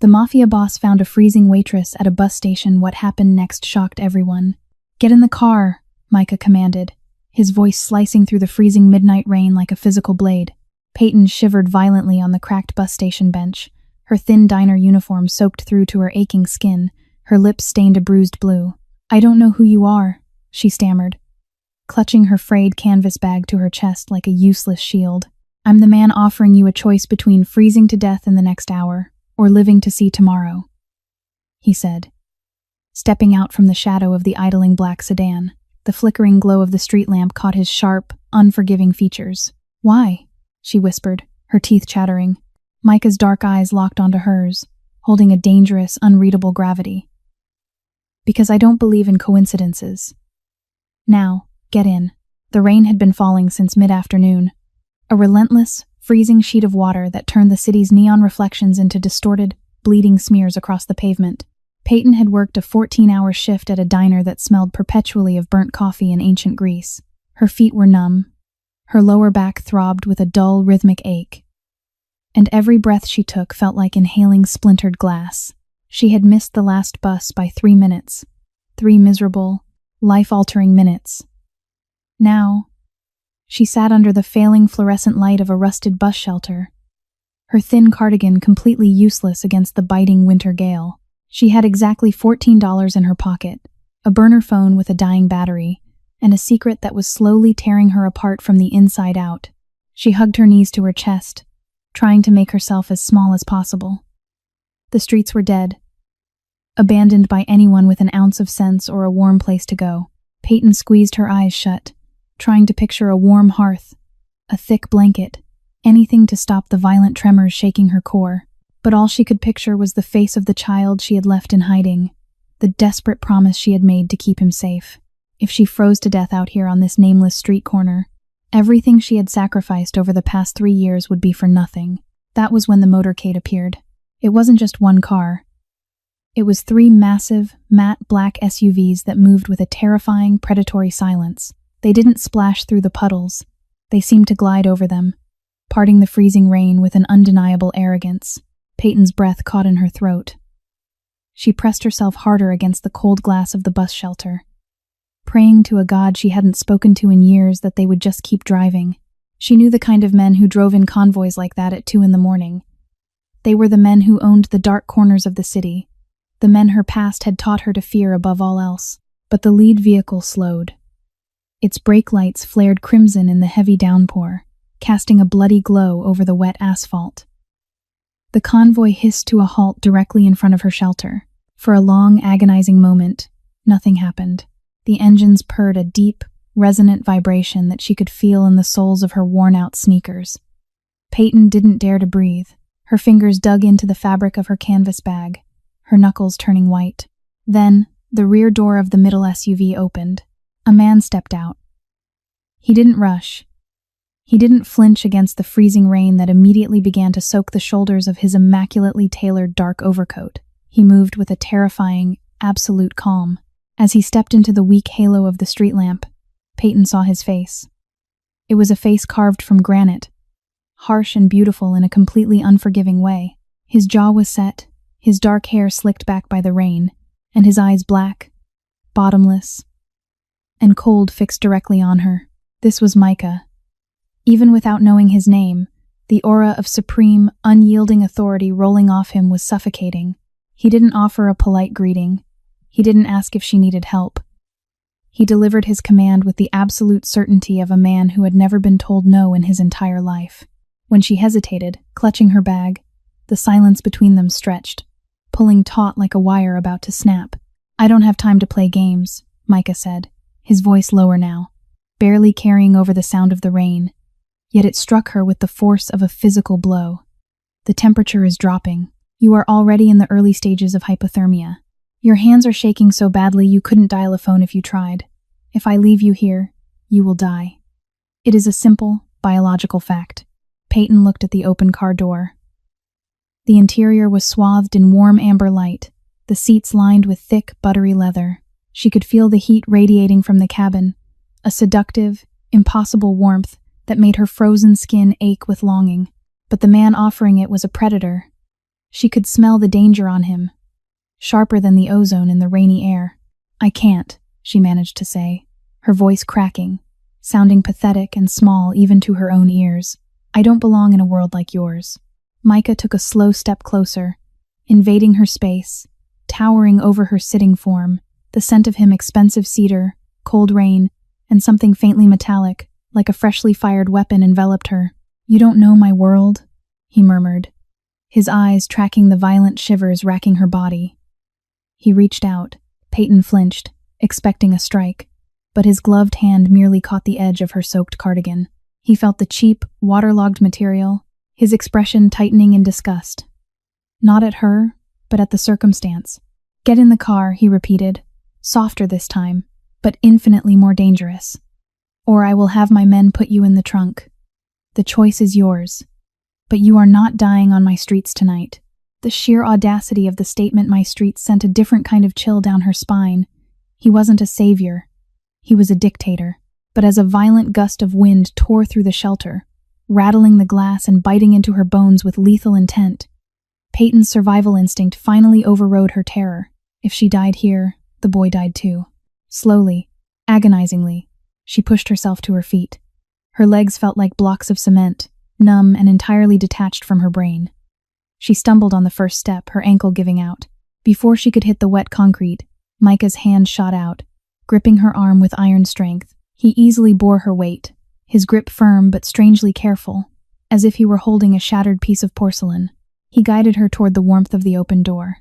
The Mafia Boss found a freezing waitress at a bus station. What happened next shocked everyone. "Get in the car," Micah commanded, his voice slicing through the freezing midnight rain like a physical blade. Peyton shivered violently on the cracked bus station bench, her thin diner uniform soaked through to her aching skin, her lips stained a bruised blue. "I don't know who you are," she stammered, clutching her frayed canvas bag to her chest like a useless shield. "I'm the man offering you a choice between freezing to death in the next hour or living to see tomorrow," he said, stepping out from the shadow of the idling black sedan. The flickering glow of the street lamp caught his sharp, unforgiving features. "Why?" she whispered, her teeth chattering. Micah's dark eyes locked onto hers, holding a dangerous, unreadable gravity. "Because I don't believe in coincidences. Now, get in." The rain had been falling since mid-afternoon, a relentless, freezing sheet of water that turned the city's neon reflections into distorted, bleeding smears across the pavement. Peyton had worked a 14-hour shift at a diner that smelled perpetually of burnt coffee and ancient grease. Her feet were numb. Her lower back throbbed with a dull, rhythmic ache. And every breath she took felt like inhaling splintered glass. She had missed the last bus by 3 minutes. 3 miserable, life-altering minutes. Now, she sat under the failing fluorescent light of a rusted bus shelter, her thin cardigan completely useless against the biting winter gale. She had exactly $14 in her pocket, a burner phone with a dying battery, and a secret that was slowly tearing her apart from the inside out. She hugged her knees to her chest, trying to make herself as small as possible. The streets were dead, abandoned by anyone with an ounce of sense or a warm place to go. Peyton squeezed her eyes shut, trying to picture a warm hearth, a thick blanket, anything to stop the violent tremors shaking her core. But all she could picture was the face of the child she had left in hiding, the desperate promise she had made to keep him safe. If she froze to death out here on this nameless street corner, everything she had sacrificed over the past 3 years would be for nothing. That was when the motorcade appeared. It wasn't just one car. It was 3 massive, matte black SUVs that moved with a terrifying, predatory silence. They didn't splash through the puddles. They seemed to glide over them, parting the freezing rain with an undeniable arrogance. Peyton's breath caught in her throat. She pressed herself harder against the cold glass of the bus shelter, praying to a god she hadn't spoken to in years that they would just keep driving. She knew the kind of men who drove in convoys like that at 2 a.m. They were the men who owned the dark corners of the city, the men her past had taught her to fear above all else. But the lead vehicle slowed. Its brake lights flared crimson in the heavy downpour, casting a bloody glow over the wet asphalt. The convoy hissed to a halt directly in front of her shelter. For a long, agonizing moment, nothing happened. The engines purred a deep, resonant vibration that she could feel in the soles of her worn-out sneakers. Peyton didn't dare to breathe. Her fingers dug into the fabric of her canvas bag, her knuckles turning white. Then, the rear door of the middle SUV opened. A man stepped out. He didn't rush. He didn't flinch against the freezing rain that immediately began to soak the shoulders of his immaculately tailored dark overcoat. He moved with a terrifying, absolute calm. As he stepped into the weak halo of the street lamp, Peyton saw his face. It was a face carved from granite, harsh and beautiful in a completely unforgiving way. His jaw was set, his dark hair slicked back by the rain, and his eyes black, bottomless, and cold, fixed directly on her. This was Micah. Even without knowing his name, the aura of supreme, unyielding authority rolling off him was suffocating. He didn't offer a polite greeting. He didn't ask if she needed help. He delivered his command with the absolute certainty of a man who had never been told no in his entire life. When she hesitated, clutching her bag, the silence between them stretched, pulling taut like a wire about to snap. "I don't have time to play games," Micah said, his voice lower now, barely carrying over the sound of the rain. Yet it struck her with the force of a physical blow. "The temperature is dropping. You are already in the early stages of hypothermia. Your hands are shaking so badly you couldn't dial a phone if you tried. If I leave you here, you will die. It is a simple, biological fact." Peyton looked at the open car door. The interior was swathed in warm amber light, the seats lined with thick, buttery leather. She could feel the heat radiating from the cabin, a seductive, impossible warmth that made her frozen skin ache with longing. But the man offering it was a predator. She could smell the danger on him, sharper than the ozone in the rainy air. "I can't," she managed to say, her voice cracking, sounding pathetic and small even to her own ears. "I don't belong in a world like yours." Micah took a slow step closer, invading her space, towering over her sitting form, the scent of him expensive cedar, cold rain, and something faintly metallic, like a freshly fired weapon, enveloped her. "You don't know my world," he murmured, his eyes tracking the violent shivers racking her body. He reached out. Peyton flinched, expecting a strike, but his gloved hand merely caught the edge of her soaked cardigan. He felt the cheap, waterlogged material, his expression tightening in disgust. Not at her, but at the circumstance. "Get in the car," he repeated, softer this time, but infinitely more dangerous. "Or I will have my men put you in the trunk. The choice is yours. But you are not dying on my streets tonight." The sheer audacity of the statement "my streets" sent a different kind of chill down her spine. He wasn't a savior. He was a dictator. But as a violent gust of wind tore through the shelter, rattling the glass and biting into her bones with lethal intent, Peyton's survival instinct finally overrode her terror. If she died here, the boy died too. Slowly, agonizingly, she pushed herself to her feet. Her legs felt like blocks of cement, numb and entirely detached from her brain. She stumbled on the first step, her ankle giving out. Before she could hit the wet concrete, Micah's hand shot out, gripping her arm with iron strength. He easily bore her weight, his grip firm but strangely careful, as if he were holding a shattered piece of porcelain. He guided her toward the warmth of the open door.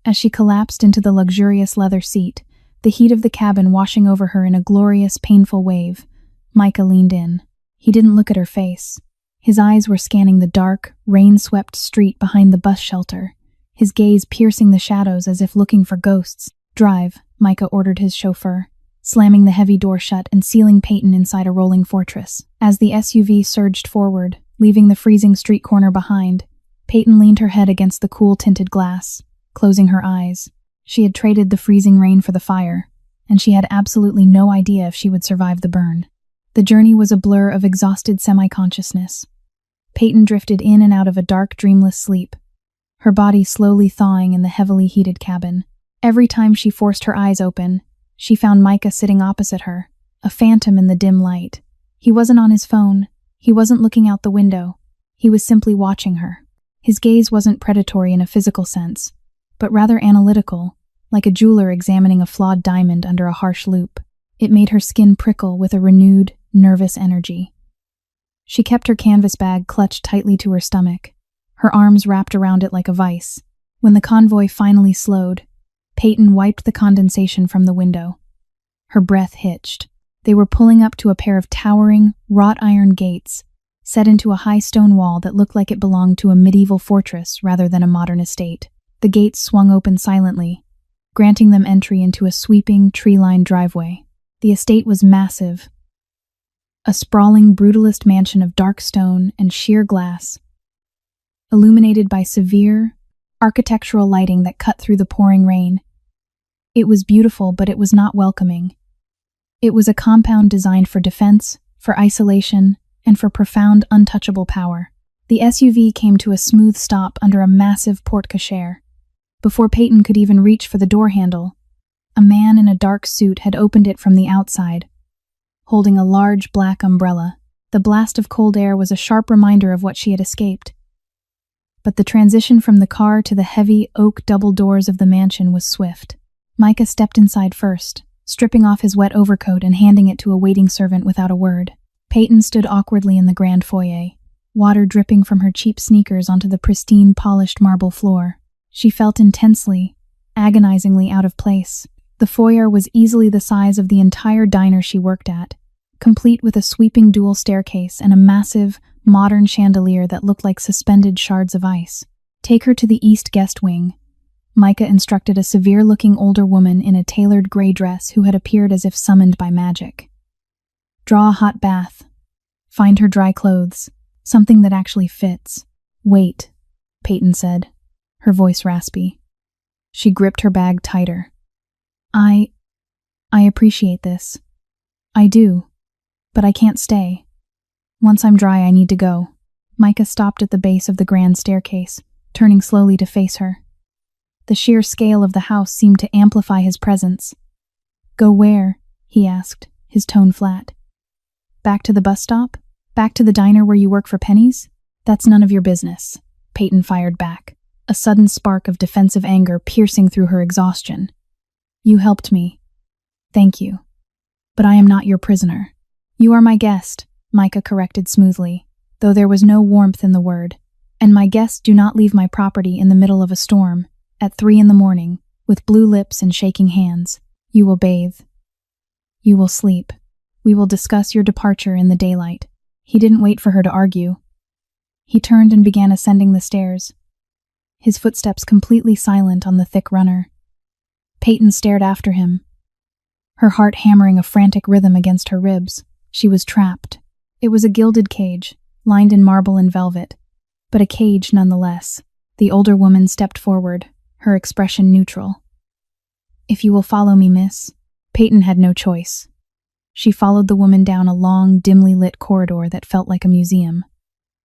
As she collapsed into the luxurious leather seat, the heat of the cabin washing over her in a glorious, painful wave, Micah leaned in. He didn't look at her face. His eyes were scanning the dark, rain-swept street behind the bus shelter, his gaze piercing the shadows as if looking for ghosts. "Drive," Micah ordered his chauffeur, slamming the heavy door shut and sealing Peyton inside a rolling fortress. As the SUV surged forward, leaving the freezing street corner behind, Peyton leaned her head against the cool tinted glass, closing her eyes. She had traded the freezing rain for the fire, and she had absolutely no idea if she would survive the burn. The journey was a blur of exhausted semi-consciousness. Peyton drifted in and out of a dark, dreamless sleep, her body slowly thawing in the heavily heated cabin. Every time she forced her eyes open, she found Micah sitting opposite her, a phantom in the dim light. He wasn't on his phone. He wasn't looking out the window. He was simply watching her. His gaze wasn't predatory in a physical sense, but rather analytical, like a jeweler examining a flawed diamond under a harsh loupe. It made her skin prickle with a renewed, nervous energy. She kept her canvas bag clutched tightly to her stomach, her arms wrapped around it like a vice. When the convoy finally slowed, Peyton wiped the condensation from the window. Her breath hitched. They were pulling up to a pair of towering, wrought iron gates, set into a high stone wall that looked like it belonged to a medieval fortress rather than a modern estate. The gates swung open silently, granting them entry into a sweeping, tree-lined driveway. The estate was massive, a sprawling, brutalist mansion of dark stone and sheer glass, illuminated by severe, architectural lighting that cut through the pouring rain. It was beautiful, but it was not welcoming. It was a compound designed for defense, for isolation, and for profound, untouchable power. The SUV came to a smooth stop under a massive porte-cochere. Before Peyton could even reach for the door handle, a man in a dark suit had opened it from the outside, holding a large black umbrella. The blast of cold air was a sharp reminder of what she had escaped. But the transition from the car to the heavy oak double doors of the mansion was swift. Micah stepped inside first, stripping off his wet overcoat and handing it to a waiting servant without a word. Peyton stood awkwardly in the grand foyer, water dripping from her cheap sneakers onto the pristine, polished marble floor. She felt intensely, agonizingly out of place. The foyer was easily the size of the entire diner she worked at, complete with a sweeping dual staircase and a massive, modern chandelier that looked like suspended shards of ice. "Take her to the east guest wing," Micah instructed a severe-looking older woman in a tailored gray dress who had appeared as if summoned by magic. "Draw a hot bath. Find her dry clothes, something that actually fits." "Wait," Peyton said, her voice raspy. She gripped her bag tighter. I appreciate this. I do. But I can't stay. Once I'm dry, I need to go." Micah stopped at the base of the grand staircase, turning slowly to face her. The sheer scale of the house seemed to amplify his presence. "Go where?" he asked, his tone flat. "Back to the bus stop? Back to the diner where you work for pennies? That's none of your business," Peyton fired back, a sudden spark of defensive anger piercing through her exhaustion. "You helped me. Thank you. But I am not your prisoner." "You are my guest," Micah corrected smoothly, though there was no warmth in the word. "And my guests do not leave my property in the middle of a storm, at 3 in the morning, with blue lips and shaking hands. You will bathe. You will sleep. We will discuss your departure in the daylight." He didn't wait for her to argue. He turned and began ascending the stairs, his footsteps completely silent on the thick runner. Peyton stared after him, her heart hammering a frantic rhythm against her ribs. She was trapped. It was a gilded cage, lined in marble and velvet, but a cage nonetheless. The older woman stepped forward, her expression neutral. "If you will follow me, miss." Peyton had no choice. She followed the woman down a long, dimly lit corridor that felt like a museum,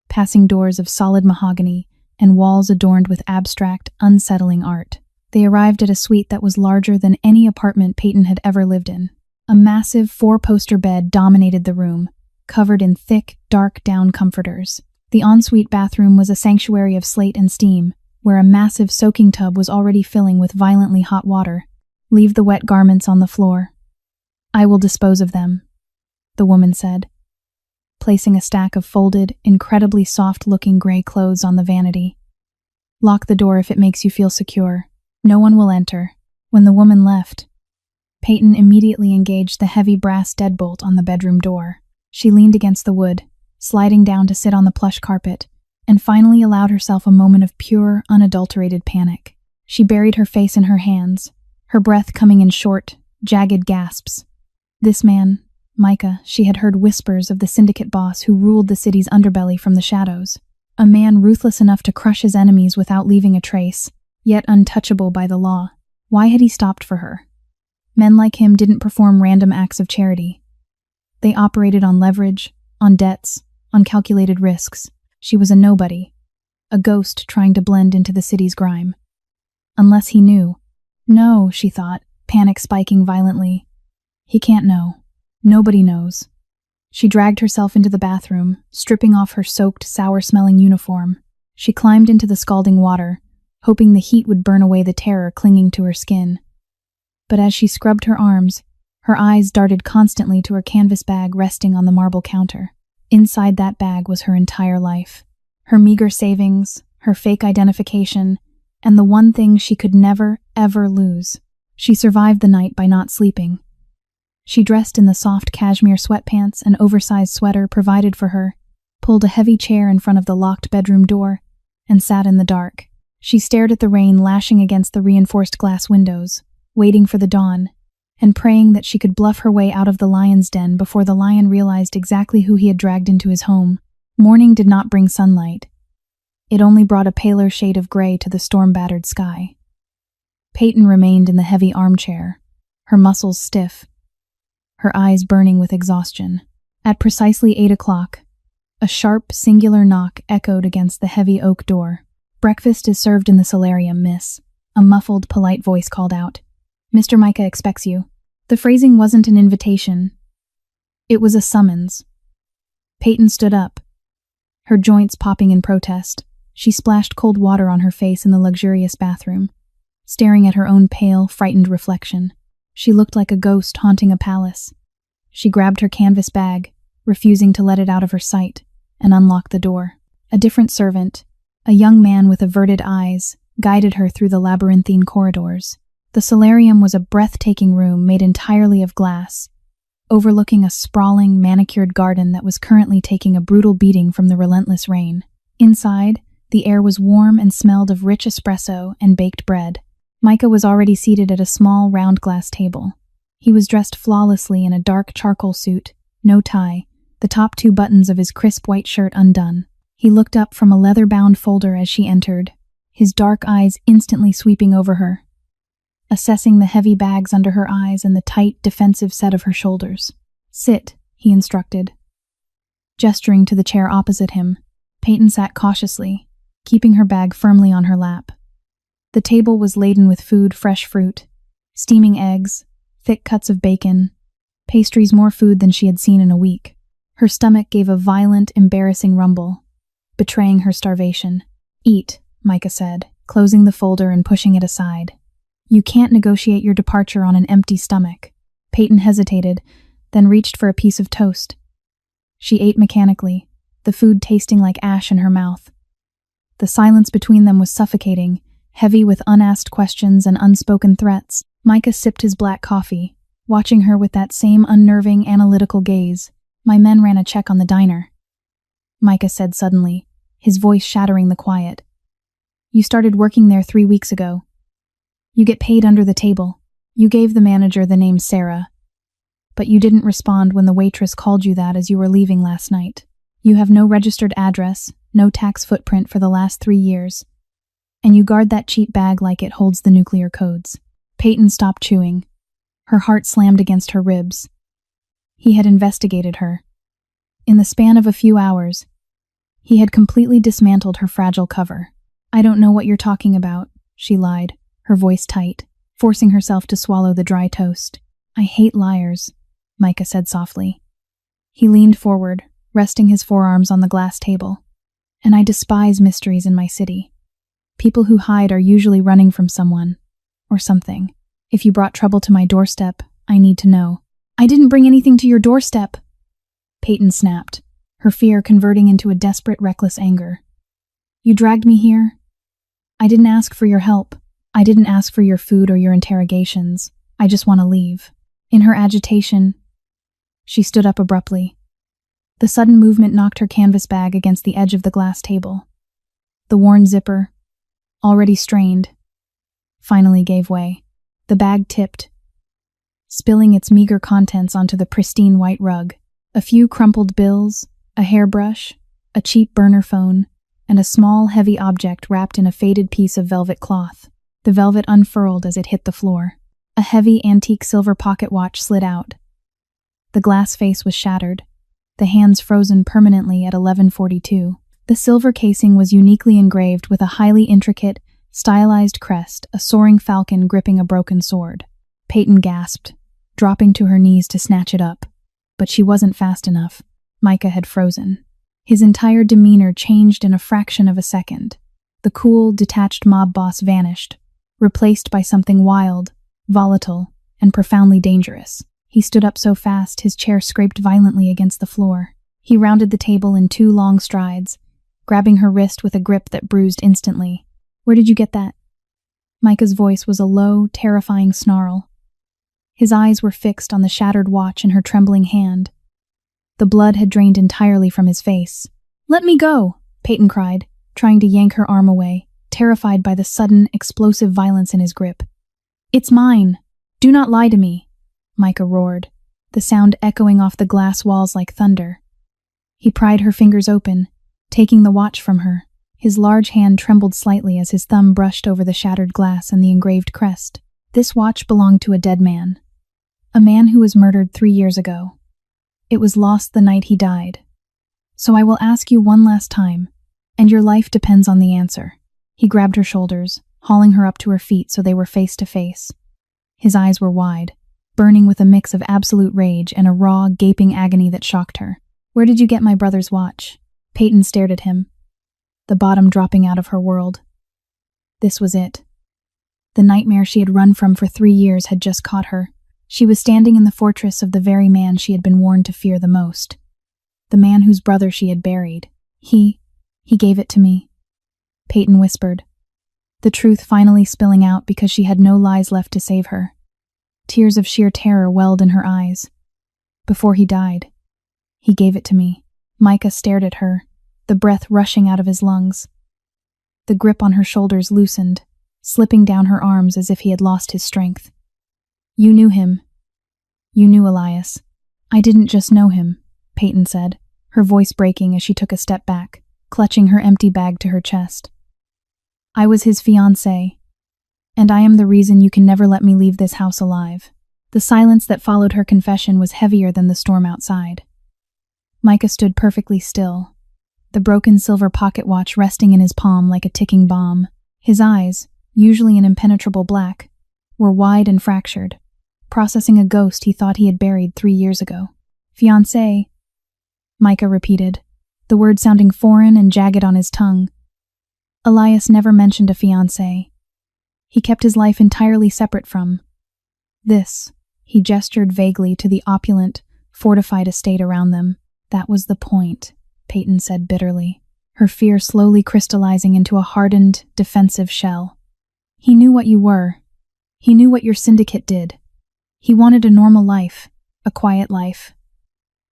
passing doors of solid mahogany and walls adorned with abstract, unsettling art. They arrived at a suite that was larger than any apartment Peyton had ever lived in. A massive 4-poster bed dominated the room, covered in thick, dark down comforters. The ensuite bathroom was a sanctuary of slate and steam, where a massive soaking tub was already filling with violently hot water. "Leave the wet garments on the floor. I will dispose of them," the woman said, placing a stack of folded, incredibly soft-looking gray clothes on the vanity. "Lock the door if it makes you feel secure. No one will enter." When the woman left, Peyton immediately engaged the heavy brass deadbolt on the bedroom door. She leaned against the wood, sliding down to sit on the plush carpet, and finally allowed herself a moment of pure, unadulterated panic. She buried her face in her hands, her breath coming in short, jagged gasps. This man, Micah, she had heard whispers of the syndicate boss who ruled the city's underbelly from the shadows. A man ruthless enough to crush his enemies without leaving a trace, yet untouchable by the law. Why had he stopped for her? Men like him didn't perform random acts of charity. They operated on leverage, on debts, on calculated risks. She was a nobody, a ghost trying to blend into the city's grime. Unless he knew. No, she thought, panic spiking violently. He can't know. Nobody knows. She dragged herself into the bathroom, stripping off her soaked, sour-smelling uniform. She climbed into the scalding water, hoping the heat would burn away the terror clinging to her skin. But as she scrubbed her arms, her eyes darted constantly to her canvas bag resting on the marble counter. Inside that bag was her entire life. Her meager savings, her fake identification, and the one thing she could never, ever lose. She survived the night by not sleeping. She dressed in the soft cashmere sweatpants and oversized sweater provided for her, pulled a heavy chair in front of the locked bedroom door, and sat in the dark. She stared at the rain lashing against the reinforced glass windows, waiting for the dawn, and praying that she could bluff her way out of the lion's den before the lion realized exactly who he had dragged into his home. Morning did not bring sunlight. It only brought a paler shade of gray to the storm-battered sky. Peyton remained in the heavy armchair, her muscles stiff, her eyes burning with exhaustion. At precisely 8 o'clock, a sharp, singular knock echoed against the heavy oak door. "Breakfast is served in the solarium, miss," a muffled, polite voice called out. "Mr. Micah expects you." The phrasing wasn't an invitation. It was a summons. Peyton stood up, her joints popping in protest. She splashed cold water on her face in the luxurious bathroom, staring at her own pale, frightened reflection. She looked like a ghost haunting a palace. She grabbed her canvas bag, refusing to let it out of her sight, and unlocked the door. A different servant, a young man with averted eyes, guided her through the labyrinthine corridors. The solarium was a breathtaking room made entirely of glass, overlooking a sprawling, manicured garden that was currently taking a brutal beating from the relentless rain. Inside, the air was warm and smelled of rich espresso and baked bread. Micah was already seated at a small, round glass table. He was dressed flawlessly in a dark charcoal suit, no tie, the top 2 buttons of his crisp white shirt undone. He looked up from a leather-bound folder as she entered, his dark eyes instantly sweeping over her, assessing the heavy bags under her eyes and the tight, defensive set of her shoulders. "Sit," he instructed. Gesturing to the chair opposite him, Peyton sat cautiously, keeping her bag firmly on her lap. The table was laden with food, fresh fruit, steaming eggs, thick cuts of bacon, pastries, more food than she had seen in a week. Her stomach gave a violent, embarrassing rumble, betraying her starvation. "Eat," Micah said, closing the folder and pushing it aside. "You can't negotiate your departure on an empty stomach." Peyton hesitated, then reached for a piece of toast. She ate mechanically, the food tasting like ash in her mouth. The silence between them was suffocating, heavy with unasked questions and unspoken threats. Micah sipped his black coffee, watching her with that same unnerving, analytical gaze. "My men ran a check on the diner," Micah said suddenly, his voice shattering the quiet. "You started working there 3 weeks ago. You get paid under the table. You gave the manager the name Sarah, but you didn't respond when the waitress called you that as you were leaving last night. You have no registered address, no tax footprint for the last 3 years, and you guard that cheap bag like it holds the nuclear codes." Peyton stopped chewing. Her heart slammed against her ribs. He had investigated her. In the span of a few hours, he had completely dismantled her fragile cover. "I don't know what you're talking about," she lied, her voice tight, forcing herself to swallow the dry toast. "I hate liars," Micah said softly. He leaned forward, resting his forearms on the glass table. "And I despise mysteries in my city. People who hide are usually running from someone, or something. If you brought trouble to my doorstep, I need to know." "I didn't bring anything to your doorstep," Peyton snapped, her fear converting into a desperate, reckless anger. "You dragged me here. I didn't ask for your help. I didn't ask for your food or your interrogations. I just want to leave." In her agitation, she stood up abruptly. The sudden movement knocked her canvas bag against the edge of the glass table. The worn zipper, already strained, finally gave way. The bag tipped, spilling its meager contents onto the pristine white rug. A few crumpled bills, a hairbrush, a cheap burner phone, and a small, heavy object wrapped in a faded piece of velvet cloth. The velvet unfurled as it hit the floor. A heavy, antique silver pocket watch slid out. The glass face was shattered, the hands frozen permanently at 11:42. The silver casing was uniquely engraved with a highly intricate, stylized crest, a soaring falcon gripping a broken sword. Peyton gasped, dropping to her knees to snatch it up. But she wasn't fast enough. Micah had frozen. His entire demeanor changed in a fraction of a second. The cool, detached mob boss vanished, replaced by something wild, volatile, and profoundly dangerous. He stood up so fast his chair scraped violently against the floor. He rounded the table in 2 long strides, grabbing her wrist with a grip that bruised instantly. "Where did you get that?" Micah's voice was a low, terrifying snarl. His eyes were fixed on the shattered watch in her trembling hand. The blood had drained entirely from his face. "Let me go!" Peyton cried, trying to yank her arm away, terrified by the sudden, explosive violence in his grip. "It's mine! Do not lie to me!" Micah roared, the sound echoing off the glass walls like thunder. He pried her fingers open, taking the watch from her. His large hand trembled slightly as his thumb brushed over the shattered glass and the engraved crest. This watch belonged to a dead man. A man who was murdered 3 years ago. It was lost the night he died. "So I will ask you one last time, and your life depends on the answer." He grabbed her shoulders, hauling her up to her feet so they were face to face. His eyes were wide, burning with a mix of absolute rage and a raw, gaping agony that shocked her. "Where did you get my brother's watch?" Peyton stared at him, the bottom dropping out of her world. This was it. The nightmare she had run from for 3 years had just caught her. She was standing in the fortress of the very man she had been warned to fear the most. The man whose brother she had buried. He gave it to me," Peyton whispered, the truth finally spilling out because she had no lies left to save her. Tears of sheer terror welled in her eyes. "Before he died, he gave it to me." Micah stared at her, the breath rushing out of his lungs. The grip on her shoulders loosened, slipping down her arms as if he had lost his strength. "You knew him. You knew Elias." "I didn't just know him," Peyton said, her voice breaking as she took a step back, clutching her empty bag to her chest. "I was his fiancée, and I am the reason you can never let me leave this house alive." The silence that followed her confession was heavier than the storm outside. Micah stood perfectly still, the broken silver pocket watch resting in his palm like a ticking bomb. His eyes, usually an impenetrable black, were wide and fractured, processing a ghost he thought he had buried 3 years ago. Fiancé, Micah repeated, the word sounding foreign and jagged on his tongue. Elias never mentioned a fiancé. He kept his life entirely separate from this. He gestured vaguely to the opulent, fortified estate around them. That was the point, Peyton said bitterly, her fear slowly crystallizing into a hardened, defensive shell. He knew what you were. He knew what your syndicate did. He wanted a normal life, a quiet life.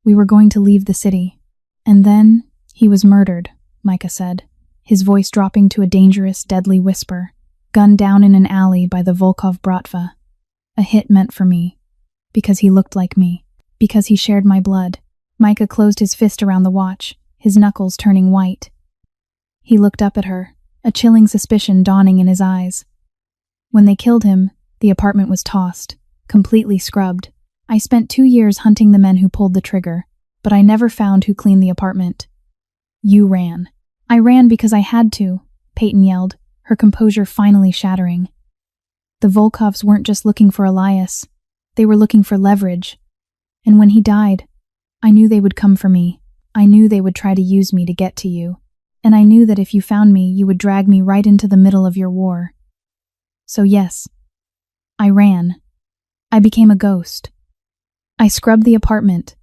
We were going to leave the city. And then he was murdered, Micah said, his voice dropping to a dangerous, deadly whisper, gunned down in an alley by the Volkov Bratva. A hit meant for me, because he looked like me, because he shared my blood. Micah closed his fist around the watch, his knuckles turning white. He looked up at her, a chilling suspicion dawning in his eyes. When they killed him, the apartment was tossed, completely scrubbed. I spent 2 years hunting the men who pulled the trigger, but I never found who cleaned the apartment. You ran. I ran because I had to, Peyton yelled, her composure finally shattering. The Volkovs weren't just looking for Elias. They were looking for leverage. And when he died, I knew they would come for me. I knew they would try to use me to get to you. And I knew that if you found me, you would drag me right into the middle of your war. So yes, I ran. I became a ghost. I scrubbed the apartment.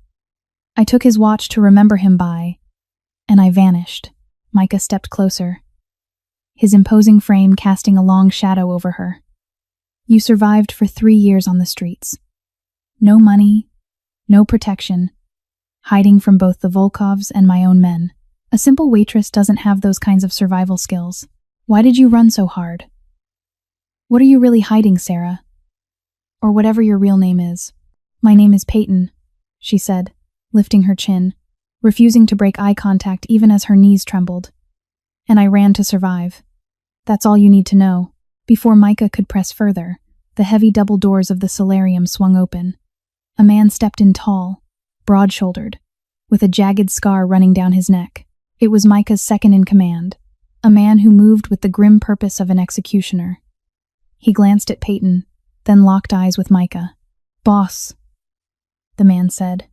I took his watch to remember him by, and I vanished. Micah stepped closer, his imposing frame casting a long shadow over her. You survived for 3 years on the streets. No money, no protection, hiding from both the Volkovs and my own men. A simple waitress doesn't have those kinds of survival skills. Why did you run so hard? What are you really hiding, Sarah? Or whatever your real name is. My name is Peyton, she said, lifting her chin, refusing to break eye contact even as her knees trembled. And I ran to survive. That's all you need to know. Before Micah could press further, the heavy double doors of the solarium swung open. A man stepped in tall, broad-shouldered, with a jagged scar running down his neck. It was Micah's second-in-command, a man who moved with the grim purpose of an executioner. He glanced at Peyton, then locked eyes with Micah. Boss, the man said,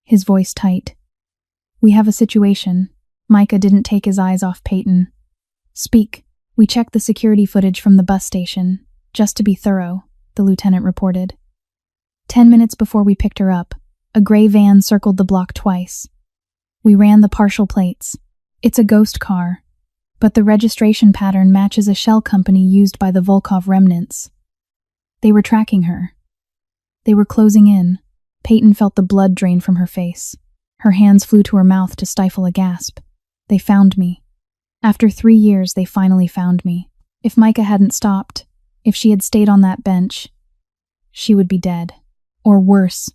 his voice tight. We have a situation. Micah didn't take his eyes off Peyton. Speak. We checked the security footage from the bus station, just to be thorough, the lieutenant reported. 10 minutes before we picked her up, a gray van circled the block twice. We ran the partial plates. It's a ghost car, but the registration pattern matches a shell company used by the Volkov remnants. They were tracking her. They were closing in. Peyton felt the blood drain from her face. Her hands flew to her mouth to stifle a gasp. They found me. After 3 years, they finally found me. If Micah hadn't stopped, if she had stayed on that bench, she would be dead. Or worse,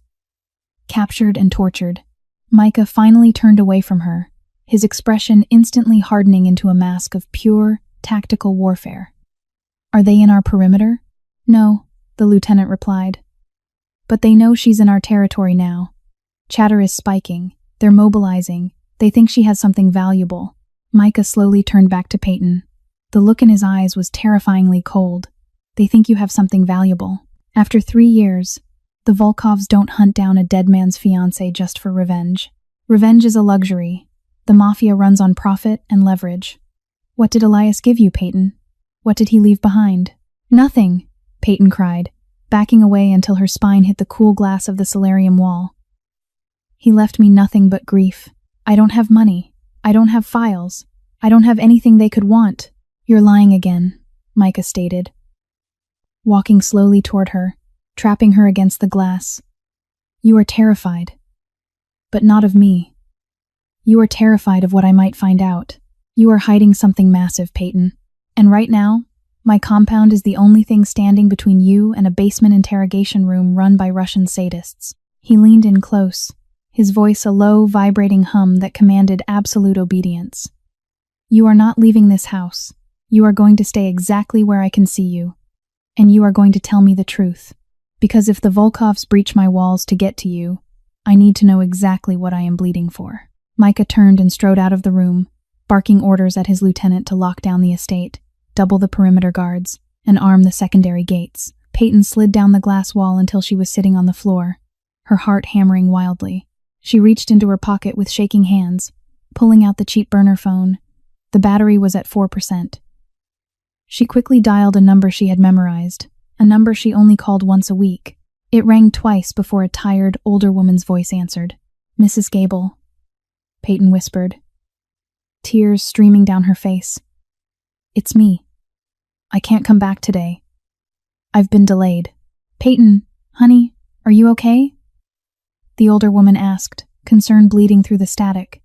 captured and tortured. Micah finally turned away from her, his expression instantly hardening into a mask of pure, tactical warfare. Are they in our perimeter? No, the lieutenant replied. But they know she's in our territory now. Chatter is spiking. They're mobilizing. They think she has something valuable. Micah slowly turned back to Peyton. The look in his eyes was terrifyingly cold. They think you have something valuable. After 3 years, the Volkovs don't hunt down a dead man's fiancé just for revenge. Revenge is a luxury. The Mafia runs on profit and leverage. What did Elias give you, Peyton? What did he leave behind? Nothing, Peyton cried, backing away until her spine hit the cool glass of the solarium wall. He left me nothing but grief. I don't have money. I don't have files. I don't have anything they could want. You're lying again, Micah stated, walking slowly toward her, trapping her against the glass. You are terrified. But not of me. You are terrified of what I might find out. You are hiding something massive, Peyton. And right now, my compound is the only thing standing between you and a basement interrogation room run by Russian sadists. He leaned in close, his voice a low, vibrating hum that commanded absolute obedience. You are not leaving this house. You are going to stay exactly where I can see you. And you are going to tell me the truth. Because if the Volkovs breach my walls to get to you, I need to know exactly what I am bleeding for. Micah turned and strode out of the room, barking orders at his lieutenant to lock down the estate, double the perimeter guards, and arm the secondary gates. Peyton slid down the glass wall until she was sitting on the floor, her heart hammering wildly. She reached into her pocket with shaking hands, pulling out the cheap burner phone. The battery was at 4%. She quickly dialed a number she had memorized, a number she only called once a week. It rang twice before a tired, older woman's voice answered. "Mrs. Gable," Peyton whispered, tears streaming down her face. "It's me. I can't come back today. I've been delayed." "Peyton, honey, are you okay?" the older woman asked, concern bleeding through the static.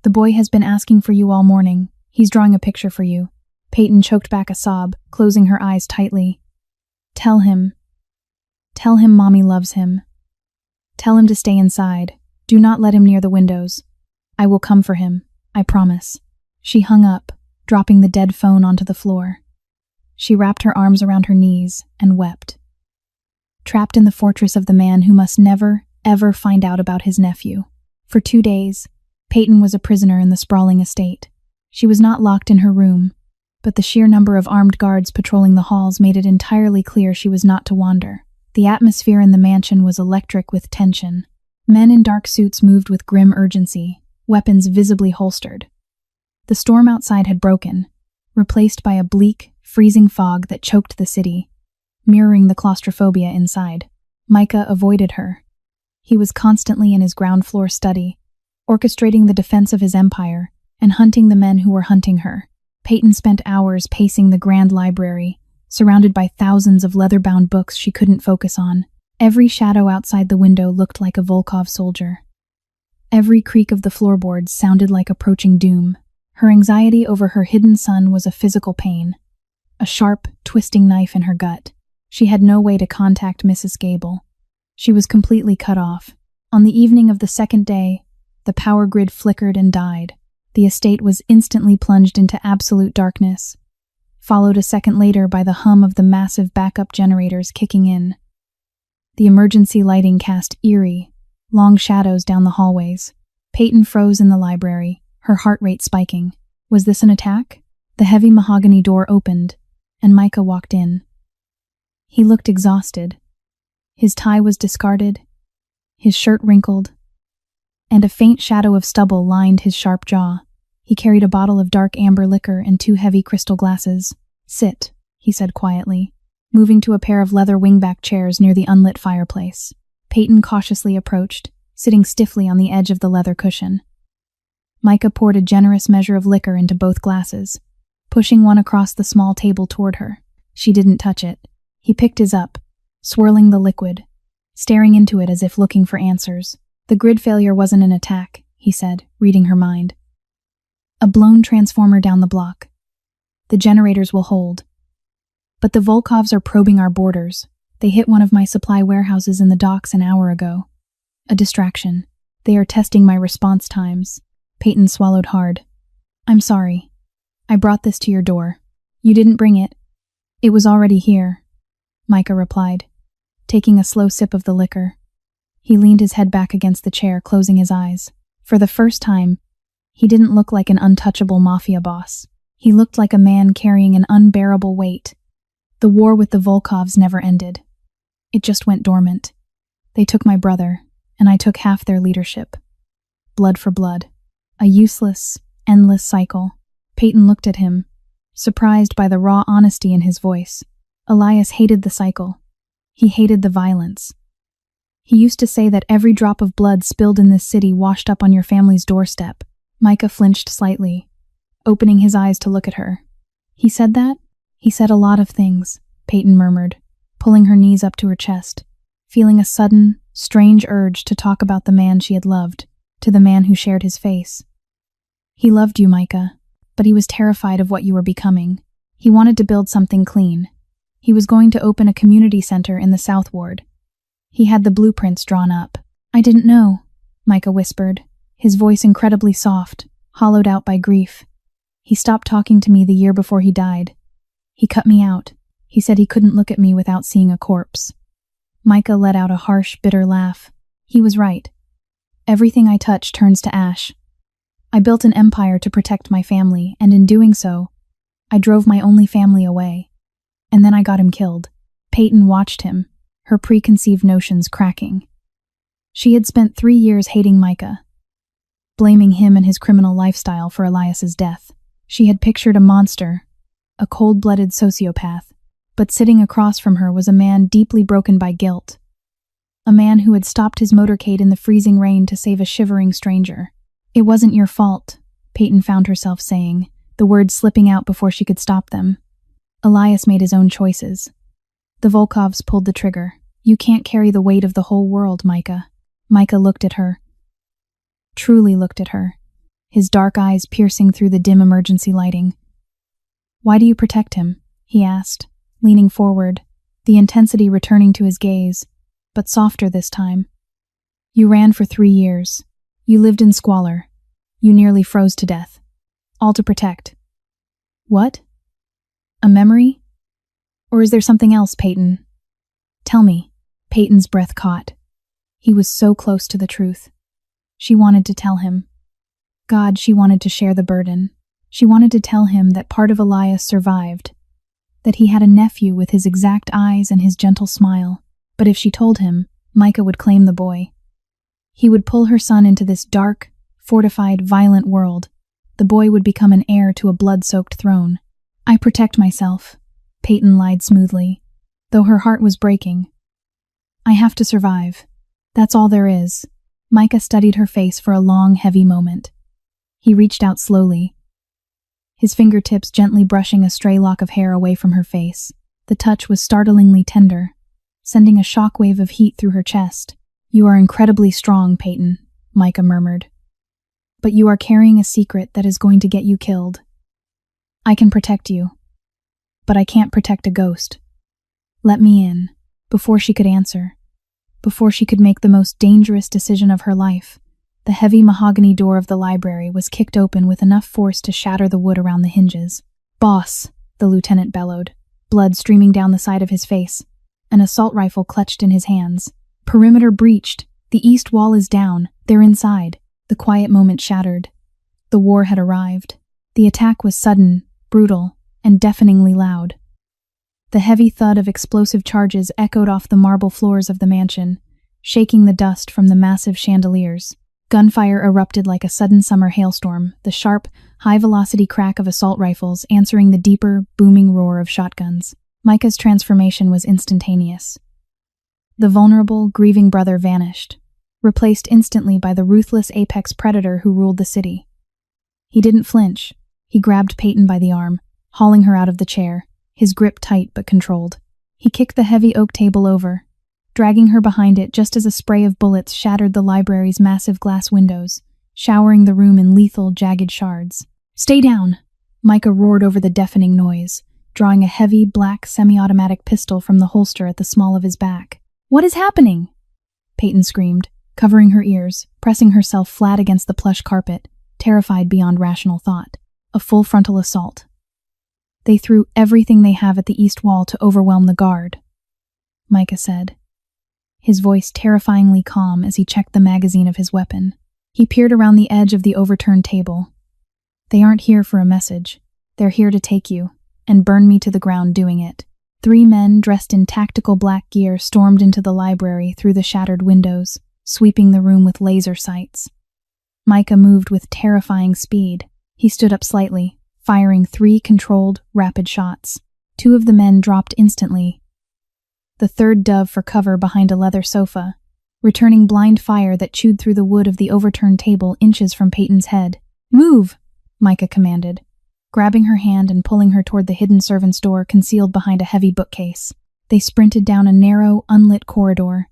"The boy has been asking for you all morning. He's drawing a picture for you." Peyton choked back a sob, closing her eyes tightly. Tell him Mommy loves him. Tell him to stay inside. Do not let him near the windows. I will come for him, I promise." She hung up, dropping the dead phone onto the floor. She wrapped her arms around her knees and wept. Trapped in the fortress of the man who must never, ever find out about his nephew. For 2 days, Peyton was a prisoner in the sprawling estate. She was not locked in her room, but the sheer number of armed guards patrolling the halls made it entirely clear she was not to wander. The atmosphere in the mansion was electric with tension. Men in dark suits moved with grim urgency, weapons visibly holstered. The storm outside had broken, replaced by a bleak, freezing fog that choked the city, mirroring the claustrophobia inside. Micah avoided her. He was constantly in his ground-floor study, orchestrating the defense of his empire and hunting the men who were hunting her. Peyton spent hours pacing the grand library, surrounded by thousands of leather-bound books she couldn't focus on. Every shadow outside the window looked like a Volkov soldier. Every creak of the floorboards sounded like approaching doom. Her anxiety over her hidden son was a physical pain, a sharp, twisting knife in her gut. She had no way to contact Mrs. Gable. She was completely cut off. On the evening of the second day, the power grid flickered and died. The estate was instantly plunged into absolute darkness, followed a second later by the hum of the massive backup generators kicking in. The emergency lighting cast eerie, long shadows down the hallways. Peyton froze in the library, her heart rate spiking. Was this an attack? The heavy mahogany door opened, and Micah walked in. He looked exhausted. His tie was discarded, his shirt wrinkled, and a faint shadow of stubble lined his sharp jaw. He carried a bottle of dark amber liquor and 2 heavy crystal glasses. "Sit," he said quietly, moving to a pair of leather wingback chairs near the unlit fireplace. Peyton cautiously approached, sitting stiffly on the edge of the leather cushion. Micah poured a generous measure of liquor into both glasses, pushing one across the small table toward her. She didn't touch it. He picked his up, swirling the liquid, staring into it as if looking for answers. "The grid failure wasn't an attack," he said, reading her mind. "A blown transformer down the block. The generators will hold. But the Volkovs are probing our borders. They hit one of my supply warehouses in the docks an hour ago. A distraction. They are testing my response times." Peyton swallowed hard. "I'm sorry. I brought this to your door. You didn't bring it. It was already here," Micah replied, taking a slow sip of the liquor. He leaned his head back against the chair, closing his eyes. For the first time, he didn't look like an untouchable mafia boss. He looked like a man carrying an unbearable weight. The war with the Volkovs never ended. It just went dormant. They took my brother, and I took half their leadership. Blood for blood. A useless, endless cycle. Peyton looked at him, surprised by the raw honesty in his voice. Elias hated the cycle. He hated the violence. He used to say that every drop of blood spilled in this city washed up on your family's doorstep. Micah flinched slightly, opening his eyes to look at her. "He said that?" "He said a lot of things," Peyton murmured, pulling her knees up to her chest, feeling a sudden, strange urge to talk about the man she had loved, to the man who shared his face. "He loved you, Micah, but he was terrified of what you were becoming. He wanted to build something clean. He was going to open a community center in the South Ward. He had the blueprints drawn up." "I didn't know," Micah whispered, his voice incredibly soft, hollowed out by grief. "He stopped talking to me the year before he died. He cut me out. He said he couldn't look at me without seeing a corpse." Micah let out a harsh, bitter laugh. He was right. Everything I touch turns to ash. I built an empire to protect my family, and in doing so, I drove my only family away. And then I got him killed. Peyton watched him, her preconceived notions cracking. She had spent 3 years hating Micah, blaming him and his criminal lifestyle for Elias's death. She had pictured a monster, a cold-blooded sociopath, but sitting across from her was a man deeply broken by guilt. A man who had stopped his motorcade in the freezing rain to save a shivering stranger. "It wasn't your fault," Peyton found herself saying, the words slipping out before she could stop them. Elias made his own choices. The Volkovs pulled the trigger. "You can't carry the weight of the whole world, Micah." Micah looked at her. Truly looked at her, his dark eyes piercing through the dim emergency lighting. "Why do you protect him?" he asked, leaning forward, the intensity returning to his gaze, but softer this time. "You ran for 3 years. You lived in squalor. You nearly froze to death. All to protect." "What? A memory? Or is there something else, Peyton? Tell me." Peyton's breath caught. He was so close to the truth. She wanted to tell him. God, she wanted to share the burden. She wanted to tell him that part of Elias survived, that he had a nephew with his exact eyes and his gentle smile. But if she told him, Micah would claim the boy. He would pull her son into this dark, fortified, violent world. The boy would become an heir to a blood-soaked throne. "I protect myself," Peyton lied smoothly, though her heart was breaking. "I have to survive. That's all there is." Micah studied her face for a long, heavy moment. He reached out slowly, his fingertips gently brushing a stray lock of hair away from her face. The touch was startlingly tender, sending a shockwave of heat through her chest. "You are incredibly strong, Peyton," Micah murmured. "But you are carrying a secret that is going to get you killed. I can protect you, but I can't protect a ghost. Let me in." Before she could answer, before she could make the most dangerous decision of her life, the heavy mahogany door of the library was kicked open with enough force to shatter the wood around the hinges. "Boss," the lieutenant bellowed, blood streaming down the side of his face, an assault rifle clutched in his hands. "Perimeter breached. The east wall is down. They're inside." The quiet moment shattered. The war had arrived. The attack was sudden, brutal, and deafeningly loud. The heavy thud of explosive charges echoed off the marble floors of the mansion, shaking the dust from the massive chandeliers. Gunfire erupted like a sudden summer hailstorm, the sharp, high-velocity crack of assault rifles answering the deeper, booming roar of shotguns. Micah's transformation was instantaneous. The vulnerable, grieving brother vanished, replaced instantly by the ruthless apex predator who ruled the city. He didn't flinch. He grabbed Peyton by the arm, hauling her out of the chair, his grip tight but controlled. He kicked the heavy oak table over, dragging her behind it just as a spray of bullets shattered the library's massive glass windows, showering the room in lethal, jagged shards. "Stay down!" Micah roared over the deafening noise, drawing a heavy, black, semi-automatic pistol from the holster at the small of his back. "What is happening?" Peyton screamed, covering her ears, pressing herself flat against the plush carpet, terrified beyond rational thought. A full frontal assault. "They threw everything they have at the east wall to overwhelm the guard," Micah said, his voice terrifyingly calm as he checked the magazine of his weapon. He peered around the edge of the overturned table. "They aren't here for a message. They're here to take you, and burn me to the ground doing it." 3 men dressed in tactical black gear stormed into the library through the shattered windows, sweeping the room with laser sights. Micah moved with terrifying speed. He stood up slightly, firing 3 controlled, rapid shots. 2 of the men dropped instantly. The third dove for cover behind a leather sofa, returning blind fire that chewed through the wood of the overturned table inches from Peyton's head. "Move!" Micah commanded, grabbing her hand and pulling her toward the hidden servant's door concealed behind a heavy bookcase. They sprinted down a narrow, unlit corridor,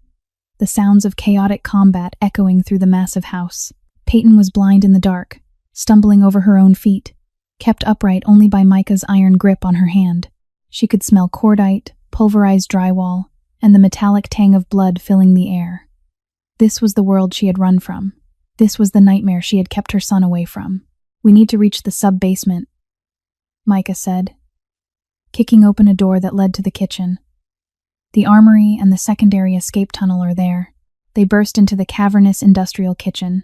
the sounds of chaotic combat echoing through the massive house. Peyton was blind in the dark, stumbling over her own feet, kept upright only by Micah's iron grip on her hand. She could smell cordite, pulverized drywall, and the metallic tang of blood filling the air. This was the world she had run from. This was the nightmare she had kept her son away from. "We need to reach the sub-basement," Micah said, kicking open a door that led to the kitchen. "The armory and the secondary escape tunnel are there." They burst into the cavernous industrial kitchen.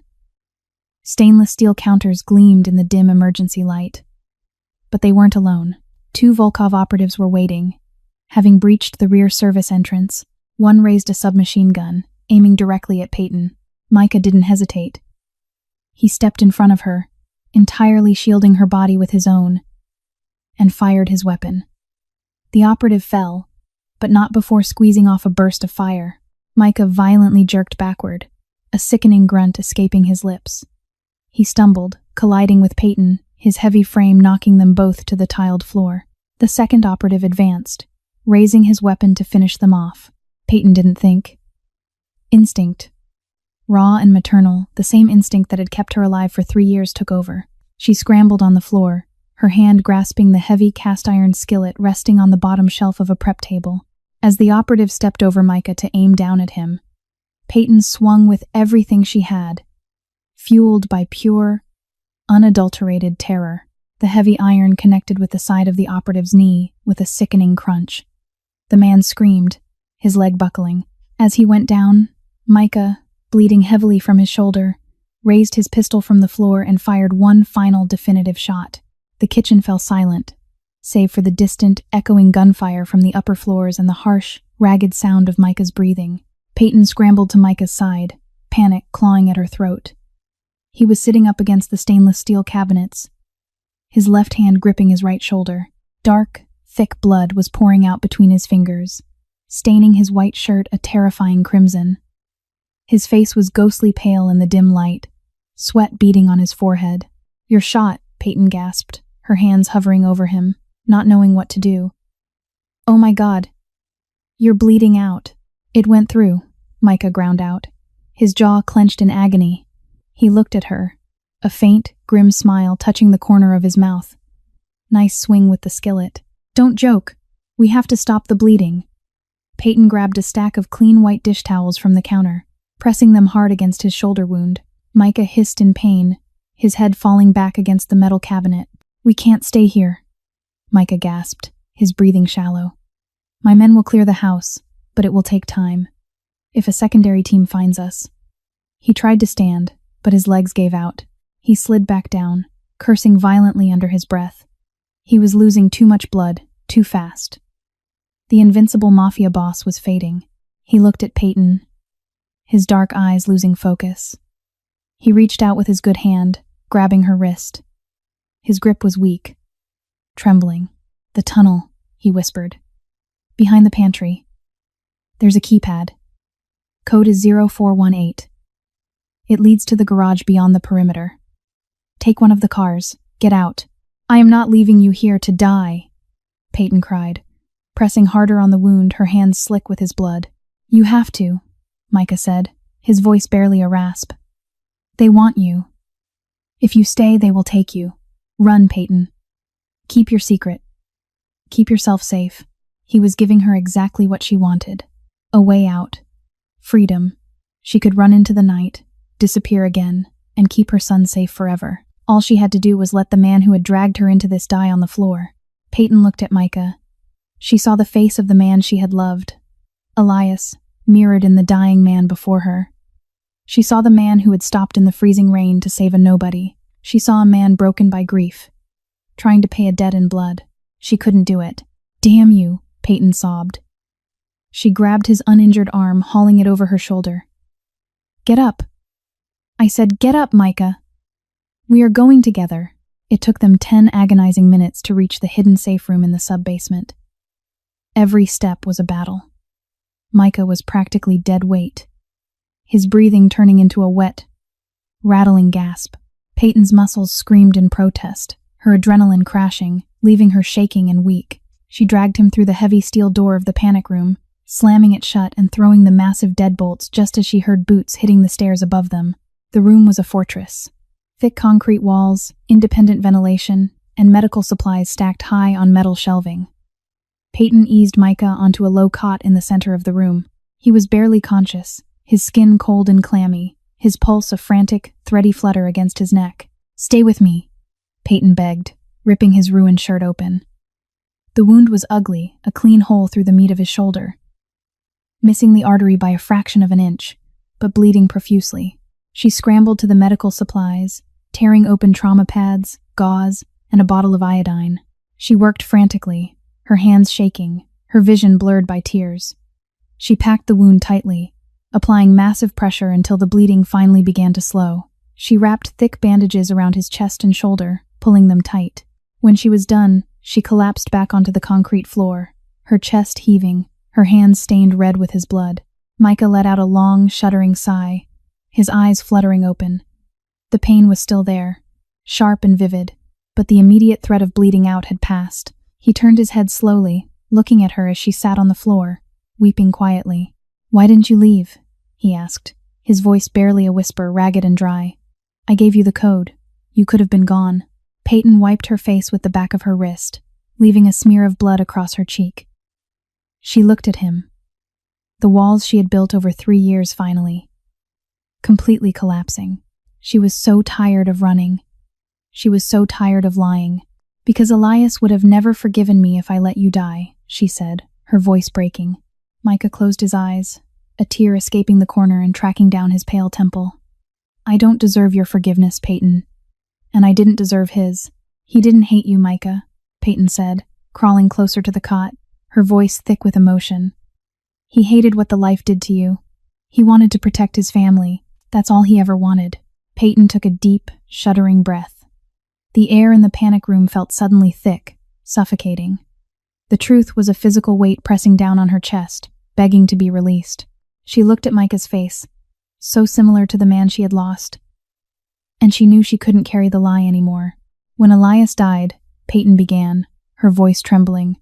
Stainless steel counters gleamed in the dim emergency light. But they weren't alone. 2 Volkov operatives were waiting. Having breached the rear service entrance, one raised a submachine gun, aiming directly at Peyton. Micah didn't hesitate. He stepped in front of her, entirely shielding her body with his own, and fired his weapon. The operative fell, but not before squeezing off a burst of fire. Micah violently jerked backward, a sickening grunt escaping his lips. He stumbled, colliding with Peyton, his heavy frame knocking them both to the tiled floor. The second operative advanced, raising his weapon to finish them off. Peyton didn't think. Instinct. Raw and maternal, the same instinct that had kept her alive for 3 years took over. She scrambled on the floor, her hand grasping the heavy cast-iron skillet resting on the bottom shelf of a prep table. As the operative stepped over Micah to aim down at him, Peyton swung with everything she had, fueled by pure, unadulterated terror. The heavy iron connected with the side of the operative's knee with a sickening crunch. The man screamed, his leg buckling. As he went down, Micah, bleeding heavily from his shoulder, raised his pistol from the floor and fired one final definitive shot. The kitchen fell silent, save for the distant, echoing gunfire from the upper floors and the harsh, ragged sound of Micah's breathing. Peyton scrambled to Micah's side, panic clawing at her throat. He was sitting up against the stainless steel cabinets, his left hand gripping his right shoulder. Dark, thick blood was pouring out between his fingers, staining his white shirt a terrifying crimson. His face was ghostly pale in the dim light, sweat beading on his forehead. "You're shot," Peyton gasped, her hands hovering over him, not knowing what to do. "Oh my God. You're bleeding out." "It went through," Micah ground out, his jaw clenched in agony. He looked at her, a faint, grim smile touching the corner of his mouth. "Nice swing with the skillet. Don't joke. We have to stop the bleeding." Peyton grabbed a stack of clean white dish towels from the counter, pressing them hard against his shoulder wound. Micah hissed in pain, his head falling back against the metal cabinet. "We can't stay here," Micah gasped, his breathing shallow. "My men will clear the house, but it will take time. If a secondary team finds us." He tried to stand, but his legs gave out. He slid back down, cursing violently under his breath. He was losing too much blood, too fast. The invincible Mafia Boss was fading. He looked at Peyton, his dark eyes losing focus. He reached out with his good hand, grabbing her wrist. His grip was weak, trembling. "The tunnel," he whispered. "Behind the pantry. There's a keypad. Code is 0418. It leads to the garage beyond the perimeter. Take one of the cars. Get out." "I am not leaving you here to die," Peyton cried, pressing harder on the wound, her hands slick with his blood. "You have to," Micah said, his voice barely a rasp. "They want you. If you stay, they will take you. Run, Peyton. Keep your secret. Keep yourself safe." He was giving her exactly what she wanted. A way out. Freedom. She could run into the night, disappear again, and keep her son safe forever. All she had to do was let the man who had dragged her into this die on the floor. Peyton looked at Micah. She saw the face of the man she had loved, Elias, mirrored in the dying man before her. She saw the man who had stopped in the freezing rain to save a nobody. She saw a man broken by grief, trying to pay a debt in blood. She couldn't do it. "Damn you," Peyton sobbed. She grabbed his uninjured arm, hauling it over her shoulder. "Get up." "I said get up, Micah. We are going together." It took them 10 agonizing minutes to reach the hidden safe room in the sub-basement. Every step was a battle. Micah was practically dead weight, his breathing turning into a wet, rattling gasp. Peyton's muscles screamed in protest, her adrenaline crashing, leaving her shaking and weak. She dragged him through the heavy steel door of the panic room, slamming it shut and throwing the massive deadbolts just as she heard boots hitting the stairs above them. The room was a fortress. Thick concrete walls, independent ventilation, and medical supplies stacked high on metal shelving. Peyton eased Micah onto a low cot in the center of the room. He was barely conscious, his skin cold and clammy, his pulse a frantic, thready flutter against his neck. "Stay with me," Peyton begged, ripping his ruined shirt open. The wound was ugly, a clean hole through the meat of his shoulder, missing the artery by a fraction of an inch. but bleeding profusely. She scrambled to the medical supplies, tearing open trauma pads, gauze, and a bottle of iodine. She worked frantically, her hands shaking, her vision blurred by tears. She packed the wound tightly, applying massive pressure until the bleeding finally began to slow. She wrapped thick bandages around his chest and shoulder, pulling them tight. When she was done, she collapsed back onto the concrete floor, her chest heaving, her hands stained red with his blood. Micah let out a long, shuddering sigh, his eyes fluttering open. The pain was still there, sharp and vivid, but the immediate threat of bleeding out had passed. He turned his head slowly, looking at her as she sat on the floor, weeping quietly. "Why didn't you leave?" he asked, his voice barely a whisper, ragged and dry. "I gave you the code. You could have been gone." Peyton wiped her face with the back of her wrist, leaving a smear of blood across her cheek. She looked at him. The walls she had built over 3 years finally, completely collapsing. She was so tired of running. She was so tired of lying. "Because Elias would have never forgiven me if I let you die," she said, her voice breaking. Micah closed his eyes, a tear escaping the corner and tracking down his pale temple. "I don't deserve your forgiveness, Peyton. And I didn't deserve his." "He didn't hate you, Micah," Peyton said, crawling closer to the cot, her voice thick with emotion. "He hated what the life did to you. He wanted to protect his family. That's all he ever wanted." Peyton took a deep, shuddering breath. The air in the panic room felt suddenly thick, suffocating. The truth was a physical weight pressing down on her chest, begging to be released. She looked at Micah's face, so similar to the man she had lost, and she knew she couldn't carry the lie anymore. "When Elias died," Peyton began, her voice trembling,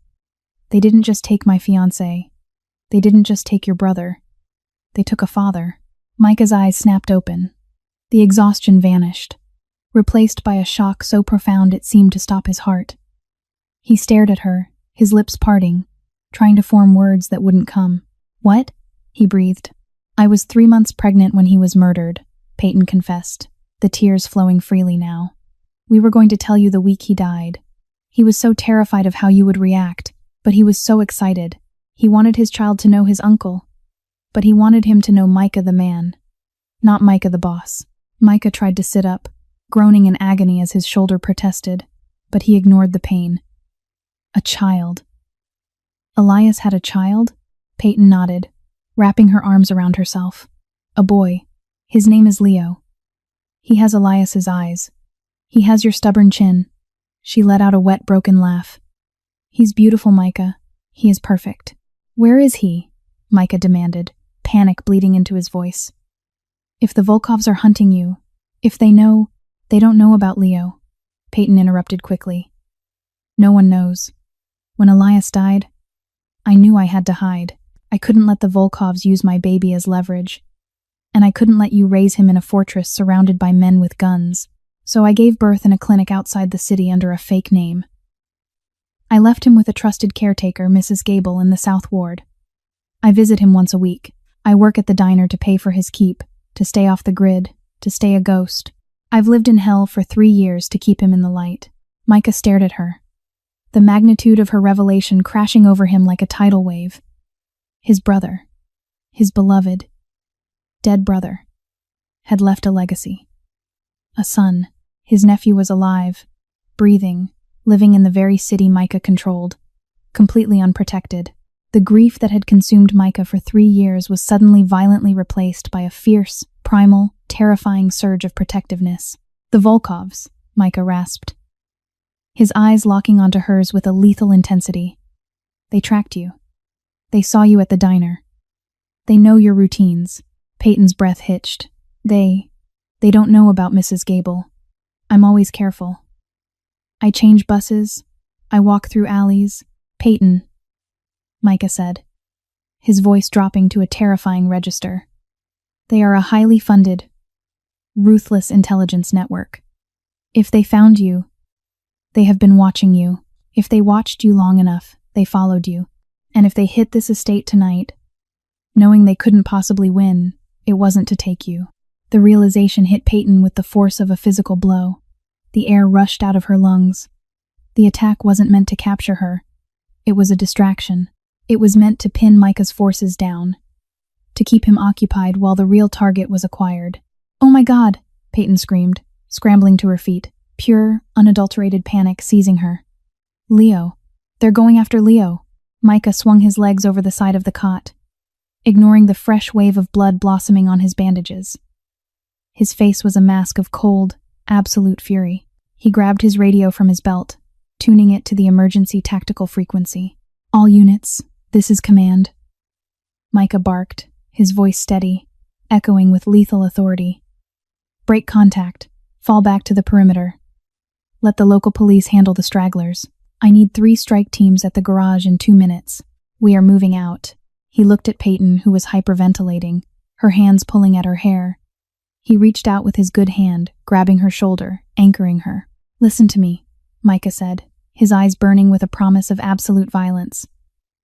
"they didn't just take my fiancé. They didn't just take your brother. They took a father." Micah's eyes snapped open. The exhaustion vanished, replaced by a shock so profound it seemed to stop his heart. He stared at her, his lips parting, trying to form words that wouldn't come. "What?" he breathed. "I was 3 months pregnant when he was murdered," Peyton confessed, the tears flowing freely now. "We were going to tell you the week he died. He was so terrified of how you would react, but he was so excited. He wanted his child to know his uncle, but he wanted him to know Micah the man, not Micah the boss." Micah tried to sit up, groaning in agony as his shoulder protested, but he ignored the pain. "A child." "Elias had a child?" Peyton nodded, wrapping her arms around herself. "A boy. His name is Leo. He has Elias's eyes. He has your stubborn chin." She let out a wet, broken laugh. "He's beautiful, Micah. He is perfect." "Where is he?" Micah demanded, panic bleeding into his voice. "If the Volkovs are hunting you, if they know, they don't know about Leo," Peyton interrupted quickly. "No one knows. When Elias died, I knew I had to hide. I couldn't let the Volkovs use my baby as leverage. And I couldn't let you raise him in a fortress surrounded by men with guns. So I gave birth in a clinic outside the city under a fake name. I left him with a trusted caretaker, Mrs. Gable, in the South Ward. I visit him once a week. I work at the diner to pay for his keep, to stay off the grid, to stay a ghost. I've lived in hell for 3 years to keep him in the light." Micah stared at her, the magnitude of her revelation crashing over him like a tidal wave. His brother, his beloved, dead brother, had left a legacy. A son. His nephew was alive, breathing, living in the very city Micah controlled, completely unprotected. The grief that had consumed Micah for 3 years was suddenly violently replaced by a fierce, primal, terrifying surge of protectiveness. "The Volkovs," Micah rasped, his eyes locking onto hers with a lethal intensity. "They tracked you. They saw you at the diner. They know your routines." Peyton's breath hitched. They don't know about Mrs. Gable. I'm always careful. I change buses. I walk through alleys." "Peyton," Micah said, his voice dropping to a terrifying register. "They are a highly funded, ruthless intelligence network. If they found you, they have been watching you. If they watched you long enough, they followed you. And if they hit this estate tonight, knowing they couldn't possibly win, it wasn't to take you." The realization hit Peyton with the force of a physical blow. The air rushed out of her lungs. The attack wasn't meant to capture her. It was a distraction. It was meant to pin Micah's forces down, to keep him occupied while the real target was acquired. "Oh my God!" Peyton screamed, scrambling to her feet, pure, unadulterated panic seizing her. "Leo. They're going after Leo." Micah swung his legs over the side of the cot, ignoring the fresh wave of blood blossoming on his bandages. His face was a mask of cold, absolute fury. He grabbed his radio from his belt, tuning it to the emergency tactical frequency. "All units, this is command." Micah barked, his voice steady, echoing with lethal authority. "Break contact. Fall back to the perimeter. Let the local police handle the stragglers. I need 3 strike teams at the garage in 2 minutes. We are moving out." He looked at Peyton, who was hyperventilating, her hands pulling at her hair. He reached out with his good hand, grabbing her shoulder, anchoring her. "Listen to me," Micah said, his eyes burning with a promise of absolute violence.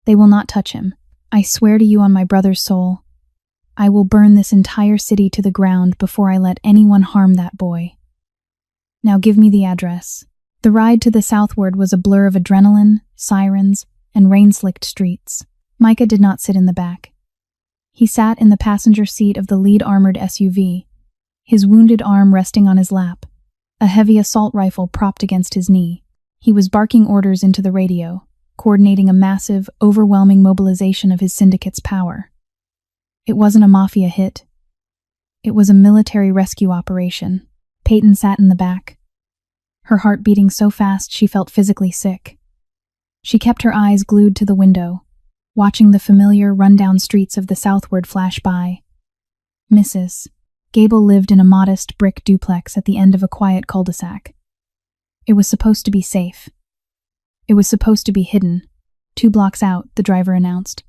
"They will not touch him. I swear to you on my brother's soul. I will burn this entire city to the ground before I let anyone harm that boy. Now give me the address." The ride to the southward was a blur of adrenaline, sirens, and rain-slicked streets. Micah did not sit in the back. He sat in the passenger seat of the lead armored SUV, his wounded arm resting on his lap, a heavy assault rifle propped against his knee. He was barking orders into the radio, coordinating a massive, overwhelming mobilization of his syndicate's power. It wasn't a mafia hit. It was a military rescue operation. Peyton sat in the back, her heart beating so fast she felt physically sick. She kept her eyes glued to the window, watching the familiar, run-down streets of the southward flash by. Mrs. Gable lived in a modest brick duplex at the end of a quiet cul-de-sac. It was supposed to be safe. It was supposed to be hidden. 2 blocks out, the driver announced.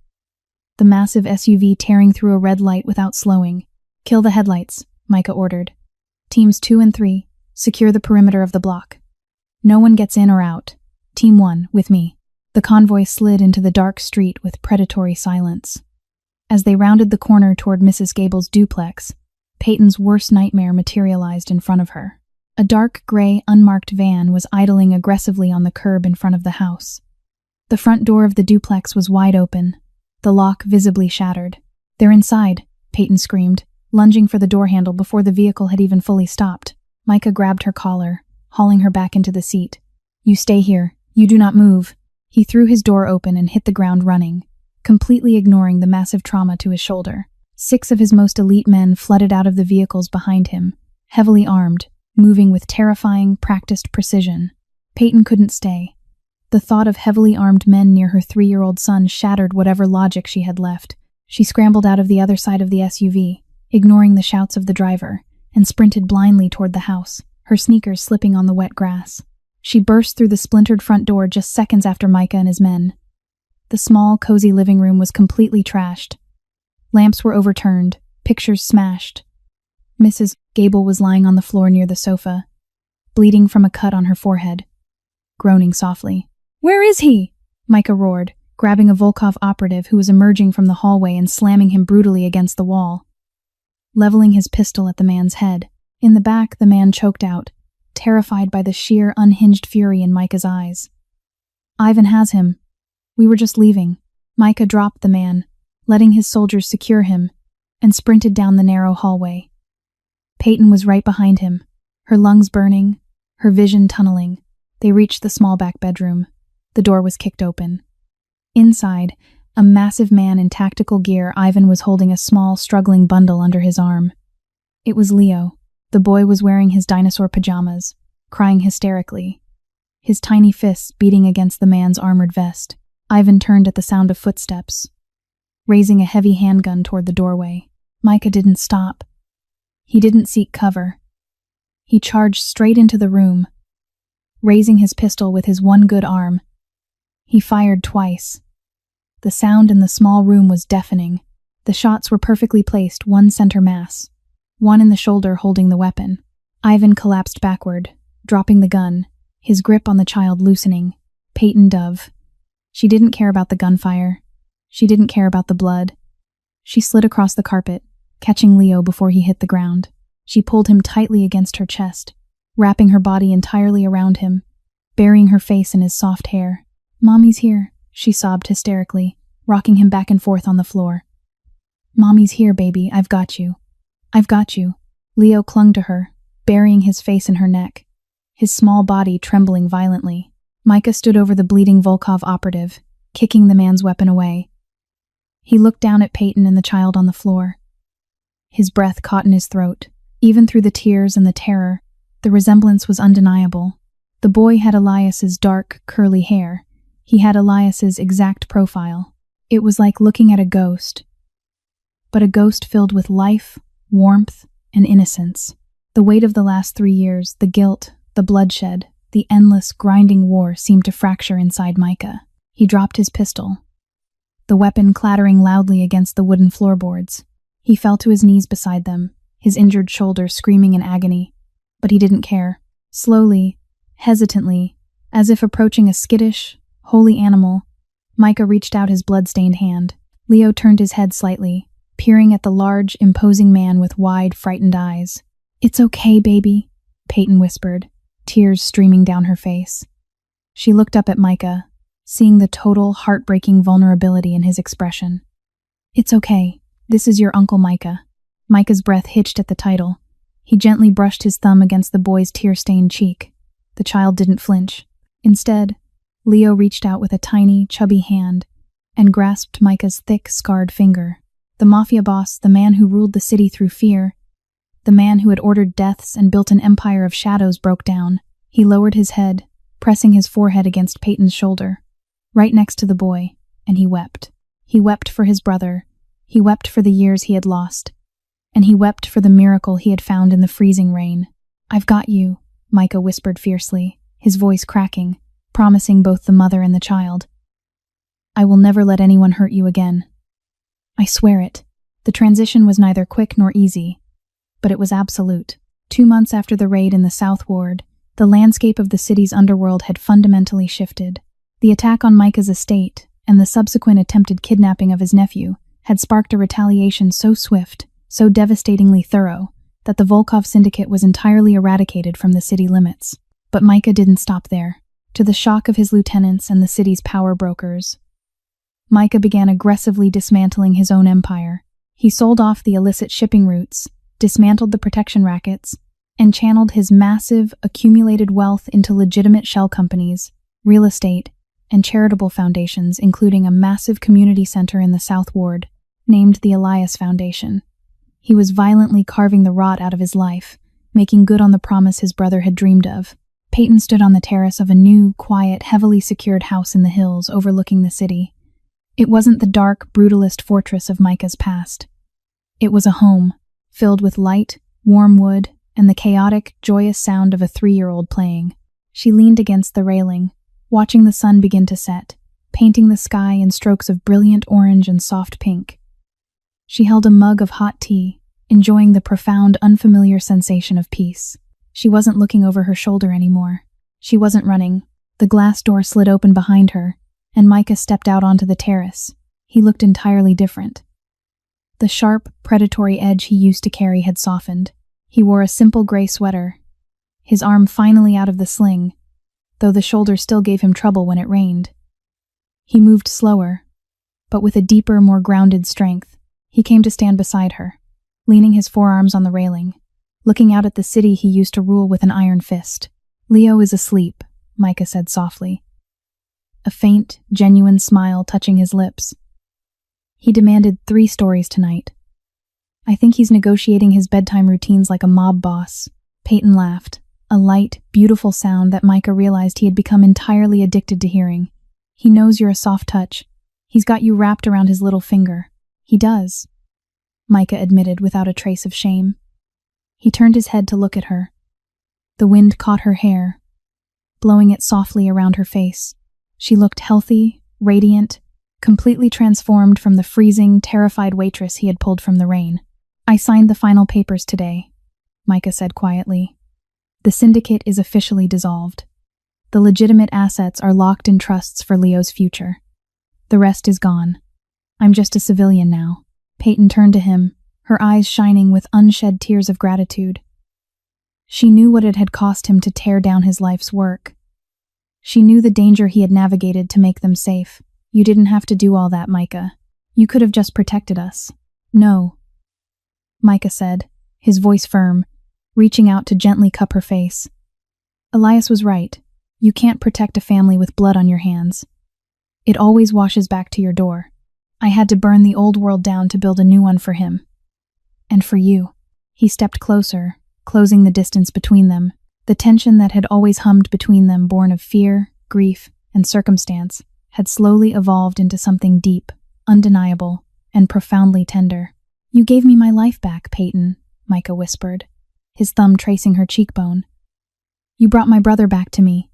The massive SUV tearing through a red light without slowing. "Kill the headlights," Micah ordered. "Teams 2 and 3, secure the perimeter of the block. No one gets in or out. Team 1, with me." The convoy slid into the dark street with predatory silence. As they rounded the corner toward Mrs. Gable's duplex, Peyton's worst nightmare materialized in front of her. A dark gray, unmarked van was idling aggressively on the curb in front of the house. The front door of the duplex was wide open, the lock visibly shattered. "They're inside," Peyton screamed, lunging for the door handle before the vehicle had even fully stopped. Micah grabbed her collar, hauling her back into the seat. "You stay here. You do not move." He threw his door open and hit the ground running, completely ignoring the massive trauma to his shoulder. 6 of his most elite men flooded out of the vehicles behind him, heavily armed, moving with terrifying, practiced precision. Peyton couldn't stay. The thought of heavily armed men near her 3-year-old son shattered whatever logic she had left. She scrambled out of the other side of the SUV, ignoring the shouts of the driver, and sprinted blindly toward the house, her sneakers slipping on the wet grass. She burst through the splintered front door just seconds after Micah and his men. The small, cozy living room was completely trashed. Lamps were overturned, pictures smashed. Mrs. Gable was lying on the floor near the sofa, bleeding from a cut on her forehead, groaning softly. "Where is he?" Micah roared, grabbing a Volkov operative who was emerging from the hallway and slamming him brutally against the wall, leveling his pistol at the man's head. In the back, the man choked out, terrified by the sheer, unhinged fury in Micah's eyes. "Ivan has him. We were just leaving." Micah dropped the man, letting his soldiers secure him, and sprinted down the narrow hallway. Peyton was right behind him, her lungs burning, her vision tunneling. They reached the small back bedroom. The door was kicked open. Inside, a massive man in tactical gear, Ivan was holding a small, struggling bundle under his arm. It was Leo. The boy was wearing his dinosaur pajamas, crying hysterically, his tiny fists beating against the man's armored vest. Ivan turned at the sound of footsteps, raising a heavy handgun toward the doorway. Micah didn't stop. He didn't seek cover. He charged straight into the room, raising his pistol with his one good arm. He fired twice. The sound in the small room was deafening. The shots were perfectly placed, one center mass, one in the shoulder holding the weapon. Ivan collapsed backward, dropping the gun, his grip on the child loosening. Peyton dove. She didn't care about the gunfire. She didn't care about the blood. She slid across the carpet, catching Leo before he hit the ground. She pulled him tightly against her chest, wrapping her body entirely around him, burying her face in his soft hair. "Mommy's here," she sobbed hysterically, rocking him back and forth on the floor. Mommy's here, baby. I've got you. I've got you. Leo clung to her, burying his face in her neck, his small body trembling violently. Micah stood over the bleeding Volkov operative, kicking the man's weapon away. He looked down at Peyton and the child on the floor. His breath caught in his throat. Even through the tears and the terror, the resemblance was undeniable. The boy had Elias's dark, curly hair. He had Elias's exact profile. It was like looking at a ghost, but a ghost filled with life, warmth, and innocence. The weight of the last 3 years, the guilt, the bloodshed, the endless, grinding war seemed to fracture inside Micah. He dropped his pistol, the weapon clattering loudly against the wooden floorboards. He fell to his knees beside them, his injured shoulder screaming in agony. But he didn't care. Slowly, hesitantly, as if approaching a skittish, holy animal, Micah reached out his blood-stained hand. Leo turned his head slightly, peering at the large, imposing man with wide, frightened eyes. "It's okay, baby," Peyton whispered, tears streaming down her face. She looked up at Micah, seeing the total, heartbreaking vulnerability in his expression. "It's okay. This is your Uncle Micah." Micah's breath hitched at the title. He gently brushed his thumb against the boy's tear-stained cheek. The child didn't flinch. Instead, Leo reached out with a tiny, chubby hand and grasped Micah's thick, scarred finger. The Mafia Boss, the man who ruled the city through fear, the man who had ordered deaths and built an empire of shadows, broke down. He lowered his head, pressing his forehead against Peyton's shoulder, right next to the boy, and he wept. He wept for his brother. He wept for the years he had lost. And he wept for the miracle he had found in the freezing rain. "I've got you," Micah whispered fiercely, his voice cracking, promising both the mother and the child. "I will never let anyone hurt you again. I swear it." The transition was neither quick nor easy, but it was absolute. 2 months after the raid in the South Ward, the landscape of the city's underworld had fundamentally shifted. The attack on Micah's estate and the subsequent attempted kidnapping of his nephew had sparked a retaliation so swift, so devastatingly thorough, that the Volkov syndicate was entirely eradicated from the city limits. But Micah didn't stop there. To the shock of his lieutenants and the city's power brokers, Micah began aggressively dismantling his own empire. He sold off the illicit shipping routes, dismantled the protection rackets, and channeled his massive, accumulated wealth into legitimate shell companies, real estate, and charitable foundations, including a massive community center in the South Ward, named the Elias Foundation. He was violently carving the rot out of his life, making good on the promise his brother had dreamed of. Peyton stood on the terrace of a new, quiet, heavily secured house in the hills overlooking the city. It wasn't the dark, brutalist fortress of Micah's past. It was a home, filled with light, warm wood, and the chaotic, joyous sound of a 3-year-old playing. She leaned against the railing, watching the sun begin to set, painting the sky in strokes of brilliant orange and soft pink. She held a mug of hot tea, enjoying the profound, unfamiliar sensation of peace. She wasn't looking over her shoulder anymore. She wasn't running. The glass door slid open behind her, and Micah stepped out onto the terrace. He looked entirely different. The sharp, predatory edge he used to carry had softened. He wore a simple gray sweater, his arm finally out of the sling, though the shoulder still gave him trouble when it rained. He moved slower, but with a deeper, more grounded strength. He came to stand beside her, leaning his forearms on the railing, looking out at the city he used to rule with an iron fist. "Leo is asleep," Micah said softly, a faint, genuine smile touching his lips. "He demanded 3 stories tonight. I think he's negotiating his bedtime routines like a mob boss." Peyton laughed, a light, beautiful sound that Micah realized he had become entirely addicted to hearing. "He knows you're a soft touch. He's got you wrapped around his little finger." "He does," Micah admitted without a trace of shame. He turned his head to look at her. The wind caught her hair, blowing it softly around her face. She looked healthy, radiant, completely transformed from the freezing, terrified waitress he had pulled from the rain. "I signed the final papers today," Micah said quietly. "The syndicate is officially dissolved. The legitimate assets are locked in trusts for Leo's future. The rest is gone. I'm just a civilian now." Peyton turned to him, her eyes shining with unshed tears of gratitude. She knew what it had cost him to tear down his life's work. She knew the danger he had navigated to make them safe. "You didn't have to do all that, Micah. You could have just protected us." No, Micah said, his voice firm, reaching out to gently cup her face. Elias was right. You can't protect a family with blood on your hands. It always washes back to your door. I had to burn the old world down to build a new one for him. And for you. He stepped closer, closing the distance between them. The tension that had always hummed between them, born of fear, grief, and circumstance, had slowly evolved into something deep, undeniable, and profoundly tender. You gave me my life back, Peyton, Micah whispered, his thumb tracing her cheekbone. You brought my brother back to me.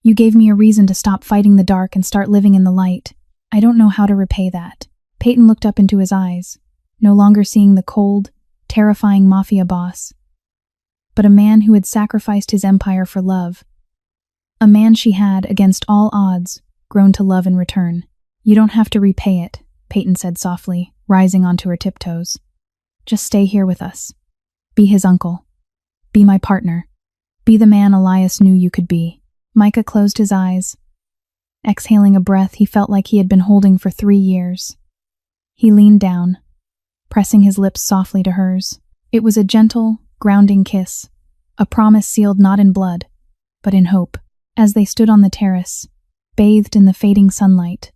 You gave me a reason to stop fighting the dark and start living in the light. I don't know how to repay that. Peyton looked up into his eyes, no longer seeing the cold, terrifying Mafia Boss, but a man who had sacrificed his empire for love. A man she had, against all odds, grown to love in return. You don't have to repay it, Peyton said softly, rising onto her tiptoes. Just stay here with us. Be his uncle. Be my partner. Be the man Elias knew you could be. Micah closed his eyes, exhaling a breath he felt like he had been holding for 3 years. He leaned down, pressing his lips softly to hers. It was a gentle, grounding kiss, a promise sealed not in blood, but in hope. As they stood on the terrace, bathed in the fading sunlight,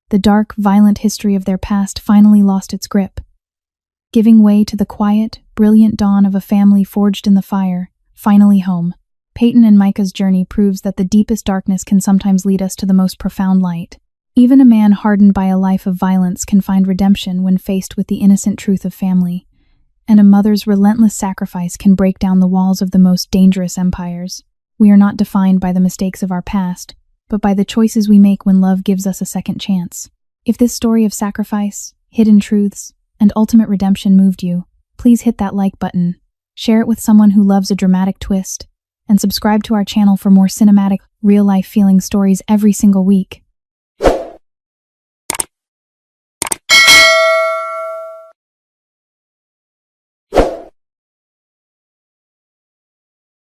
the dark, violent history of their past finally lost its grip, giving way to the quiet, brilliant dawn of a family forged in the fire, finally home. Peyton and Micah's journey proves that the deepest darkness can sometimes lead us to the most profound light. Even a man hardened by a life of violence can find redemption when faced with the innocent truth of family, and a mother's relentless sacrifice can break down the walls of the most dangerous empires. We are not defined by the mistakes of our past, but by the choices we make when love gives us a second chance. If this story of sacrifice, hidden truths, and ultimate redemption moved you, please hit that like button, share it with someone who loves a dramatic twist, and subscribe to our channel for more cinematic, real-life feeling stories every single week.